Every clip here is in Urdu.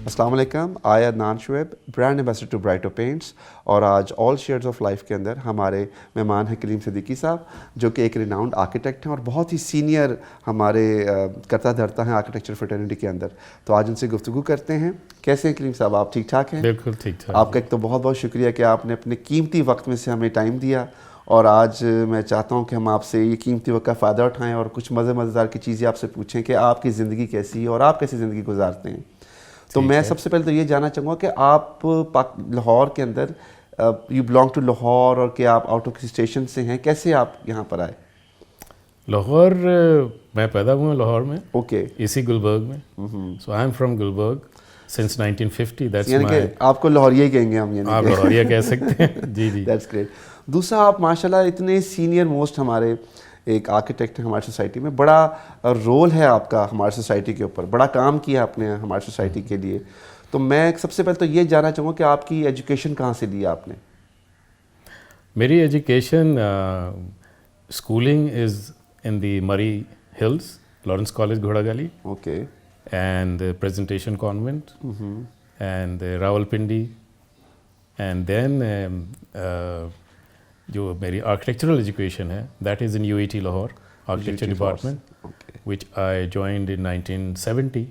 السلام علیکم. I Adnan Shoaib, brand ambassador to Brighto paints, اور آج آل شیئرز آف لائف کے اندر ہمارے مہمان ہیں کلیم صدیقی صاحب, جو کہ ایک ریناؤنڈ آرکیٹیکٹ ہیں اور بہت ہی سینئر ہمارے کرتا دھرتا ہیں آرکیٹیکچر فرٹرنیٹی کے اندر. تو آج ان سے گفتگو کرتے ہیں. کیسے ہیں کلیم صاحب, آپ ٹھیک ٹھاک ہیں؟ بالکل ٹھیک ٹھاک. آپ کا ایک تو بہت بہت شکریہ کہ آپ نے اپنے قیمتی وقت میں سے ہمیں ٹائم دیا, اور آج میں چاہتا ہوں کہ ہم آپ سے یہ قیمتی وقت کا فائدہ اٹھائیں اور کچھ مزیدار کی چیزیں آپ سے پوچھیں کہ آپ کی زندگی کیسی ہے اور آپ کیسی زندگی گزارتے ہیں. تو میں سب سے پہلے تو یہ جاننا چاہوں گا کہ آپ لاہور کے اندر, یو بلانگ ٹو لاہور, اور کہ آپ آؤٹ آف اسٹیشن سے ہیں, کیسے آپ یہاں پر آئے؟ لاہور میں پیدا ہوا لاہور میں, اوکے, اسی گلبرگ میں. So I am from Gulberg since 1950. That's یعنی کہ آپ کو لاہوریہ کہیں گے ہم, یعنی آپ لاہوریہ کہہ سکتے ہیں. جی جی, دیٹس گریٹ. دوسرا, آپ ماشاءاللہ اتنے سینئر موسٹ ہمارے ایک آرکیٹیکٹ ہیں ہماری سوسائٹی میں, بڑا رول ہے آپ کا ہماری سوسائٹی کے اوپر, بڑا کام کیا آپ نے ہماری سوسائٹی کے لیے. تو میں سب سے پہلے تو یہ جاننا چاہوں گا کہ آپ کی ایجوکیشن کہاں سے لی آپ نے؟ میری education schooling is in the Murree hills, Lawrence college Ghora Gali, okay, and presentation convent, and Rawalpindi, and then جو میری آرکیٹیکچرل ایجوکیشن ہے that is in UET Lahore architecture department, which I joined in 1970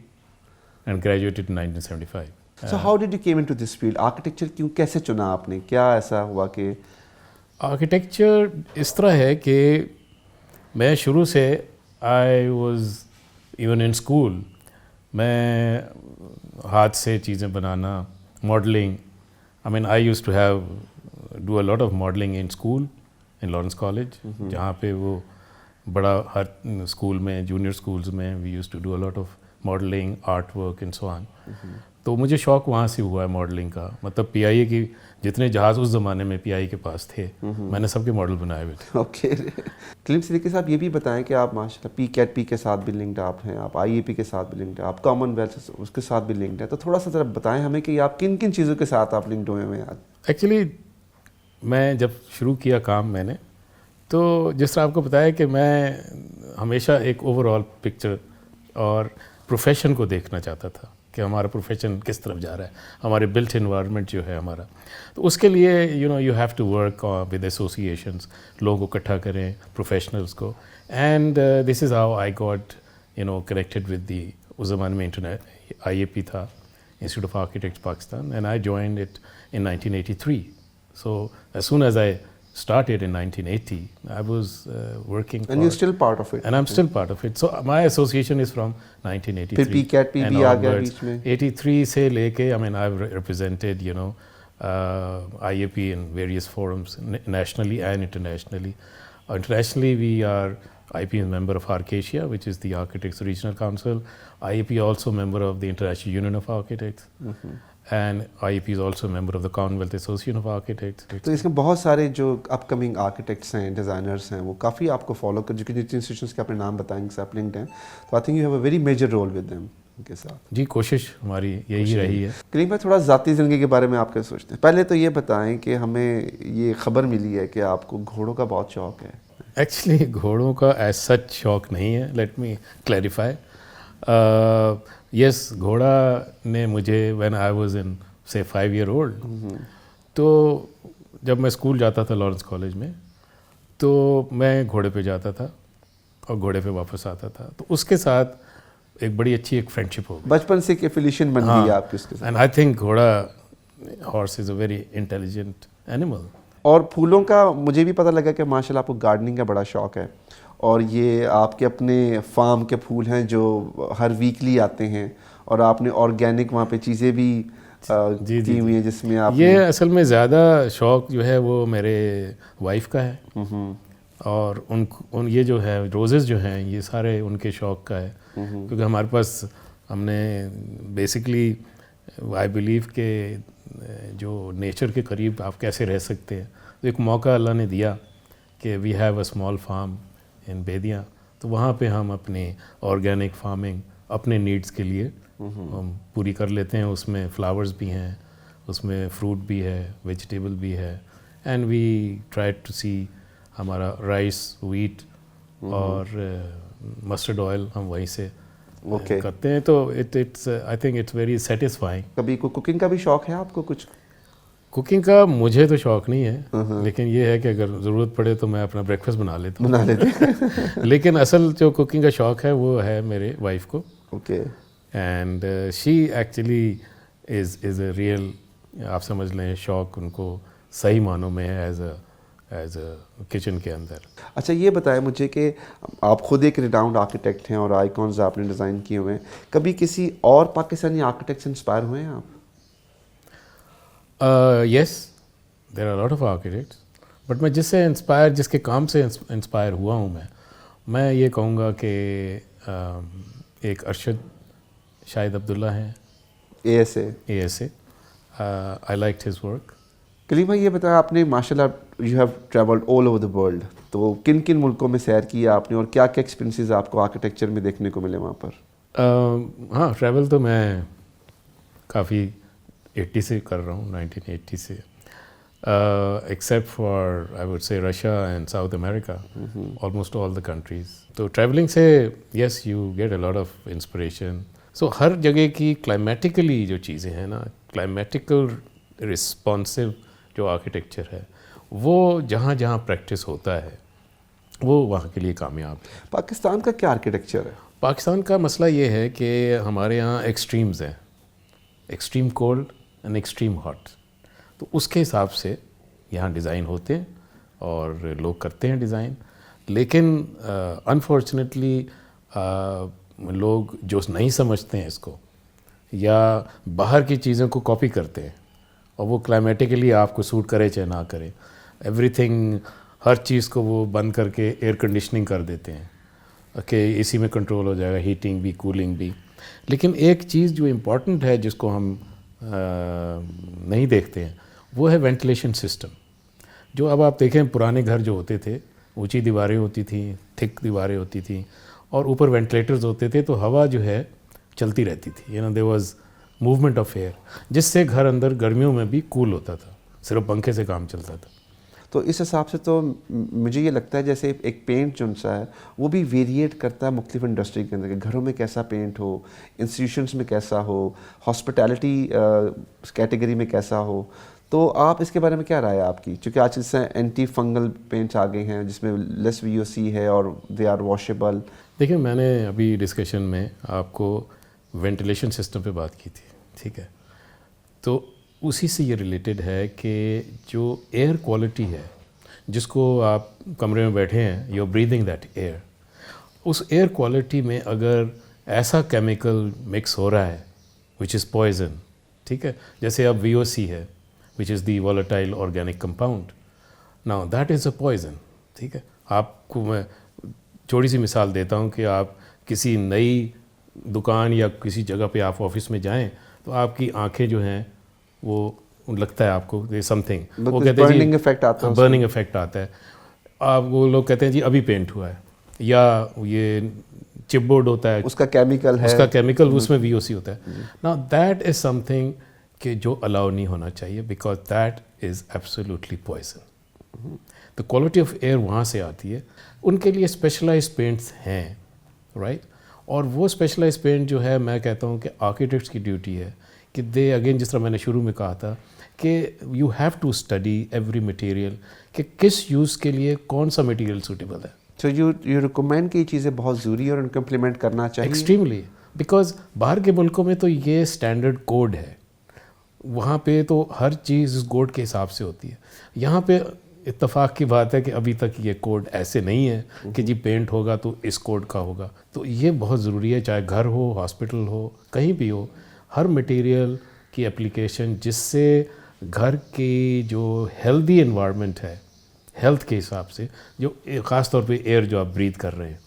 and graduated in 1975. So how did you came into this field? Architecture کیوں, کیسے چنا آپ نے, کیا ایسا ہوا کہ آرکیٹیکچر اس طرح ہے کہ میں شروع سے I was even in school, میں ہاتھ سے چیزیں بنانا, modelling, I mean I used to have do a lot of modelling in school in Lawrence college, جہاں پہ وہ بڑا ہر اسکول میں, جونیئر اسکولز میں we used to do a lot of modelling, art work and so on. تو مجھے شوق وہاں سے ہوا ہے ماڈلنگ کا. مطلب PIA کی جتنے جہاز اس زمانے میں PIA کے پاس تھے, میں نے سب کے ماڈل بنائے ہوئے تھے. اوکے. کلیم صدیقی صاحب, یہ بھی بتائیں کہ آپ ماشاءاللہ PCAT کے ساتھ بھی لنکڈ آپ ہیں, آپ IAP کے ساتھ بھی لنکڈ ہیں, آپ کامن ویلتھ اس کے ساتھ بھی لنکڈ ہیں. تو تھوڑا سا ذرا بتائیں ہمیں کہ آپ کن کن چیزوں کے ساتھ آپ لنکڈ ہوئے ہیں آج؟ ایکچولی میں جب شروع کیا کام میں نے, تو جس طرح آپ کو بتایا کہ میں ہمیشہ ایک اوور آل پکچر اور پروفیشن کو دیکھنا چاہتا تھا کہ ہمارا پروفیشن کس طرف جا رہا ہے, ہمارے بلٹ انوائرمنٹ جو ہے ہمارا. تو اس کے لیے you have to work with associations, لوگوں کو اکٹھا کریں, پروفیشنلس کو. And this is how I got connected with the, اس زمانے میں IAP تھا, institute of architects Pakistan, and I joined it in 1983. So as soon as I started in 1980, I was working. And you're still part of it. And I'm still part of it. So my association is from 1983. پھر PCAT بھی آ گیا بیچ میں. 83 سے لے کے, I mean, I've represented, IAP in various forums, nationally and internationally. Internationally, we are IAP is member of Arcacia, which is the Architects Regional Council. IAP also member of the International Union of Architects. And IAP is also a member of the Commonwealth Association of Architects. تو اس میں بہت سارے جو اپ کمنگ آرکیٹیکٹس ہیں, ڈیزائنرس ہیں, وہ کافی آپ کو فالو کر, جو کہ جتنے انسٹیٹیوشنس کے اپنے نام بتائیں گے آپ لنکڈ ہیں, تو I think you have a very major role with them ان کے ساتھ. جی, کوشش ہماری یہی رہی ہے. کریم بھائی, تھوڑا ذاتی زندگی کے بارے میں آپ کیا سوچتے ہیں؟ پہلے تو یہ بتائیں کہ ہمیں یہ خبر ملی ہے کہ آپ کو گھوڑوں کا بہت شوق ہے. ایکچولی گھوڑوں کا ایز سچ شوق نہیں ہے, لیٹ می کلیریفائی. یس, گھوڑا نے مجھے when I was in say 5 year old, تو جب میں اسکول جاتا تھا لارنس کالج میں, تو میں گھوڑے پہ جاتا تھا اور گھوڑے پہ واپس آتا تھا. تو اس کے ساتھ ایک بڑی اچھی ایک فرینڈشپ ہو گئی, بچپن سے ایک ایفیلیشن بن گئی آپ کی اس کے ساتھ. اینڈ آئی تھنک گھوڑا, horse is a very intelligent animal. اور پھولوں کا مجھے بھی پتہ لگا کہ ماشاءاللہ آپ کو گارڈننگ کا بڑا شوق ہے, اور یہ آپ کے اپنے فارم کے پھول ہیں جو ہر ویکلی آتے ہیں, اور آپ نے آرگینک وہاں پہ چیزیں بھی کی ہوئی ہیں, جس میں آپ یہ اصل میں زیادہ شوق جو ہے وہ میرے وائف کا ہے, اور ان یہ جو ہے روزز جو ہیں یہ سارے ان کے شوق کا ہے. کیونکہ ہمارے پاس, ہم نے بیسکلی آئی بلیو کہ جو نیچر کے قریب آپ کیسے رہ سکتے ہیں, تو ایک موقع اللہ نے دیا کہ we have a small farm in Bedian, تو وہاں پہ ہم اپنی آرگینک فارمنگ اپنے نیڈس کے لیے ہم پوری کر لیتے ہیں. اس میں فلاورز بھی ہیں, اس میں فروٹ بھی ہے, ویجیٹیبل بھی ہے, and we try to see ہمارا رائس, ویٹ اور مسٹرڈ آئل ہم وہیں سے کرتے ہیں. تو it's I think it's very satisfying. کبھی کوئی کوکنگ کا بھی شوق ہے آپ کو کچھ؟ کوکنگ کا مجھے تو شوق نہیں ہے, لیکن یہ ہے کہ اگر ضرورت پڑے تو میں اپنا بریکفاسٹ بنا لیتا ہوں. لیکن اصل جو کوکنگ کا شوق ہے وہ ہے میرے وائف کو. Okay. And she actually is a real, آپ سمجھ لیں شوق ان کو صحیح معنوں میں ہے ایز اے کچن کے اندر. اچھا یہ بتائیں مجھے کہ آپ خود ایک ریناؤنڈ آرکیٹیکٹ ہیں اور آئیکونز آپ نے ڈیزائن کیے ہوئے ہیں, کبھی کسی اور پاکستانی آرکیٹیکٹ سے انسپائر ہوئے ہیں آپ؟ Yes, there are lot of architects, but میں جس کے کام سے انسپائر ہوا ہوں میں یہ کہوں گا کہ ایک ارشد شاہد عبداللہ ہیں, A S A. I like his work. Kaleem بھائی یہ بتایا آپ نے ماشاء اللہ you have travelled all over the world, تو کن کن ملکوں میں سیر کیا آپ نے اور کیا کیا ایکسپیرینسز آپ کو آرکیٹیکچر میں دیکھنے کو ملے وہاں پر؟ ہاں, ٹریول تو میں کافی 80 سے کر رہا ہوں, 1980 سے, except for I would say Russia and South America, almost all the countries. تو ٹریولنگ سے yes you get a lot of inspiration. So ہر جگہ کی کلائمیٹیکلی جو چیزیں ہیں نا, کلائمیٹیکل رسپانسو جو آرکیٹیکچر ہے وہ جہاں جہاں پریکٹس ہوتا ہے وہ وہاں کے لیے کامیاب ہے. پاکستان کا کیا آرکیٹیکچر ہے؟ پاکستان کا مسئلہ یہ ہے کہ ہمارے یہاں ایکسٹریمز ہیں, extreme cold and extreme hot. تو اس کے حساب سے یہاں ڈیزائن ہوتے ہیں اور لوگ کرتے ہیں ڈیزائن. لیکن انفارچونیٹلی لوگ جو نہیں سمجھتے ہیں اس کو یا باہر کی چیزوں کو کاپی کرتے ہیں, اور وہ کلائمیٹیکلی آپ کو سوٹ کرے چاہے نہ کرے, ایوری تھنگ, ہر چیز کو وہ بند کر کے ایئر کنڈیشننگ کر دیتے ہیں کہ اسی میں کنٹرول ہو جائے گا, ہیٹنگ بھی کولنگ بھی. لیکن ایک چیز جو امپورٹنٹ ہے جس کو ہم نہیں دیکھتے ہیں وہ ہے وینٹیلیشن سسٹم. جو اب آپ دیکھیں پرانے گھر جو ہوتے تھے, اونچی دیواریں ہوتی تھیں, تھک دیواریں ہوتی تھیں, اور اوپر وینٹیلیٹرز ہوتے تھے, تو ہوا جو ہے چلتی رہتی تھی, there was movement of air, جس سے گھر اندر گرمیوں میں بھی کول ہوتا تھا, صرف پنکھے سے کام چلتا تھا. تو اس حساب سے تو مجھے یہ لگتا ہے جیسے ایک پینٹ جو سا ہے وہ بھی ویریٹ کرتا ہے مختلف انڈسٹری کے اندر, کہ گھروں میں کیسا پینٹ ہو, انسٹیٹیوشنس میں کیسا ہو, ہاسپٹیلٹی کیٹیگری میں کیسا ہو. تو آپ اس کے بارے میں کیا رائے ہے آپ کی؟ چونکہ آج سے اینٹی فنگل پینٹس آ گئے ہیں جس میں لیس وی او سی ہے اور دے آر واشیبل. دیکھیں میں نے ابھی ڈسکشن میں آپ کو وینٹیلیشن سسٹم پہ بات کی تھی, ٹھیک ہے, تو اسی سے یہ ریلیٹڈ ہے کہ جو ایئر کوالٹی ہے جس کو آپ کمرے میں بیٹھے ہیں, you are breathing that air, اس ایئر کوالٹی میں اگر ایسا کیمیکل مکس ہو رہا ہے وچ از پوائزن, ٹھیک ہے, جیسے اب وی او سی ہے which is the volatile organic compound, now that is a poison. ٹھیک ہے, آپ کو میں چھوٹی سی مثال دیتا ہوں کہ آپ کسی نئی دکان یا کسی جگہ پہ آپ آفس میں جائیں تو آپ کی آنکھیں جو ہیں وہ لگتا ہے آپ کو سم تھنگ, وہ کہتے ہیں برننگ افیکٹ آتا ہے. آپ وہ لوگ کہتے ہیں جی ابھی پینٹ ہوا ہے, یا یہ چپ بورڈ ہوتا ہے اس کا کیمیکل ہے, اس کا کیمیکل اس میں وی او سی ہوتا ہے. نا دیٹ از سم تھنگ کہ جو الاؤ نہیں ہونا چاہیے, because that is absolutely poison. تو کوالٹی آف ایئر وہاں سے آتی ہے. ان کے لیے اسپیشلائز پینٹس ہیں, رائٹ, اور وہ اسپیشلائز پینٹ جو ہے میں کہتا ہوں کہ آرکیٹیکٹس کی ڈیوٹی ہے کہ دے اگین, جس طرح میں نے شروع میں کہا تھا کہ you have to study every material کہ کس یوز کے لیے کون سا مٹیریل سوٹیبل ہے. سو یو ریکمینڈ کہ یہ چیزیں بہت ضروری اور ان کو امپلیمنٹ کرنا چاہیے ایکسٹریملی, بیکاز باہر کے ملکوں میں تو یہ اسٹینڈرڈ کوڈ ہے, وہاں پہ تو ہر چیز اس کوڈ کے حساب سے ہوتی ہے. یہاں پہ اتفاق کی بات ہے کہ ابھی تک یہ کوڈ ایسے نہیں ہے کہ جی پینٹ ہوگا تو اس کوڈ کا ہوگا. تو یہ بہت ضروری ہے, چاہے گھر ہو, ہاسپٹل ہو, کہیں بھی ہو, ہر مٹیریل کی اپلیکیشن جس سے گھر کی جو ہیلدی انوائرمنٹ ہے, ہیلتھ کے حساب سے, جو خاص طور پہ ایئر جو آپ بریتھ کر رہے ہیں,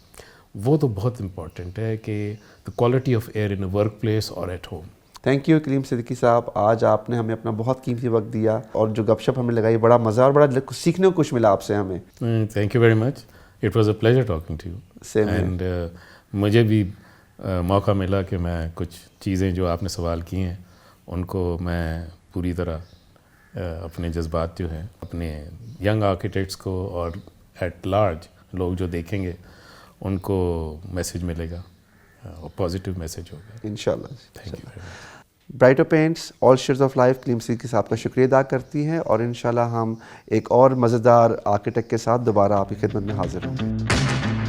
وہ تو بہت امپورٹنٹ ہے کہ the quality of air in a work place اور at home. Thank you Kaleem Siddiqui صاحب, آج آپ نے ہمیں اپنا بہت قیمتی وقت دیا اور جو گپ شپ ہمیں لگائی, بڑا مزہ اور بڑا سیکھنے کو کچھ ملا آپ سے ہمیں. Thank you very much, it was a pleasure talking to you. And مجھے بھی موقع ملا کہ میں کچھ چیزیں جو آپ نے سوال کی ہیں ان کو میں پوری طرح اپنے جذبات جو ہیں اپنے ینگ آرکیٹیکٹس کو اور ایٹ لارج لوگ جو دیکھیں گے ان کو میسیج ملے گا اور پازیٹیو میسیج ہوگا انشاءاللہ. Thank you very much. Brighter paints all shares of life Kaleem seekers آپ کا شکریہ ادا کرتی ہیں اور انشاءاللہ ہم ایک اور مزیدار آرکیٹیکٹ کے ساتھ دوبارہ آپ کی خدمت میں حاضر ہوں گے.